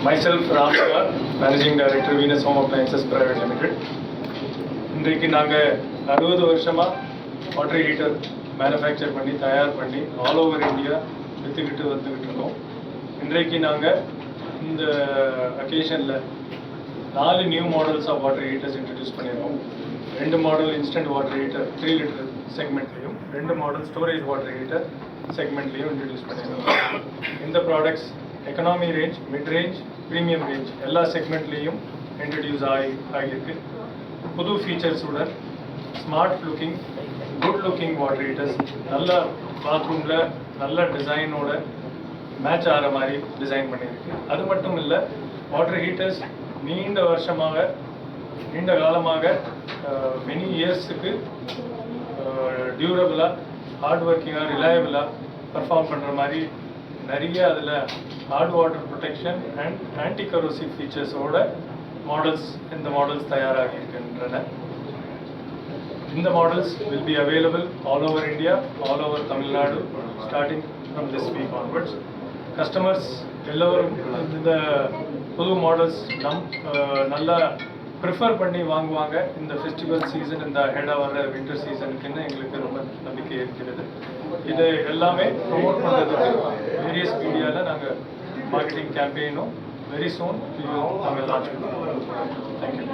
Myself, RamKumar, Managing Director, Venus Home Appliances Private Limited. இன்றைக்கு நாங்கள் 60 வருஷமாக வாட்டர் ஹீட்டர் மேனுஃபேக்சர் பண்ணி தயார் பண்ணி ஆல் ஓவர் இந்தியா விற்றுக்கிட்டு வந்துக்கிட்டு இருக்கோம். இன்றைக்கு நாங்கள் இந்த அக்கேஷனில் 4 new models of water heaters introduce பண்ணியிருக்கோம். 2 model instant water heater 3 litre செக்மெண்ட்லையும் 2 மாடல் ஸ்டோரேஜ் வாட்டர் ஹீட்டர் செக்மெண்ட்லையும் இன்ட்ரடியூஸ் பண்ணியிருக்கோம். இந்த products economy range, mid range, premium range எல்லா செக்மெண்ட்லேயும் இன்ட்ரடியூஸ் ஆகியிருக்கு. புது ஃபீச்சர்ஸுடன் smart looking, good looking water heaters, நல்ல பாத்ரூமில் நல்ல டிசைனோட மேட்ச் ஆகிற மாதிரி டிசைன் பண்ணியிருக்கு. அது மட்டும் இல்லை, வாட்டர் ஹீட்டர்ஸ் நீண்ட காலமாக மெனி இயர்ஸுக்கு டியூரபிளாக, ஹார்ட் ஒர்க்கிங்காக, ரிலையபிளாக பர்ஃபார்ம் பண்ணுற மாதிரி நிறைய அதில் hard water protection and anti corrosive ஃபீச்சர்ஸோட இந்த மாடல்ஸ் தயாராகி இருக்கின்றன. இந்த models will be available all over India, all over Tamil Nadu starting from this week onwards. Customers எல்லோரும் இந்த புது மாடல்ஸ் நல்லா ப்ரிஃபர் பண்ணி வாங்குவாங்க. இந்த ஃபெஸ்டிவல் சீசன், இந்த ஹெடாக வர வின்டர் சீசனுக்குன்னு எங்களுக்கு ரொம்ப நம்பிக்கை இருக்கிறது. இது எல்லாமே ப்ரொமோட் பண்ணுறதுக்கு வேரியஸ் மீடியாவில் நாங்கள் மார்க்கெட்டிங் கேம்பெயினும் வெரி சூன் நாங்கள் லான்ச் பண்ணுவோம். தேங்க்யூ.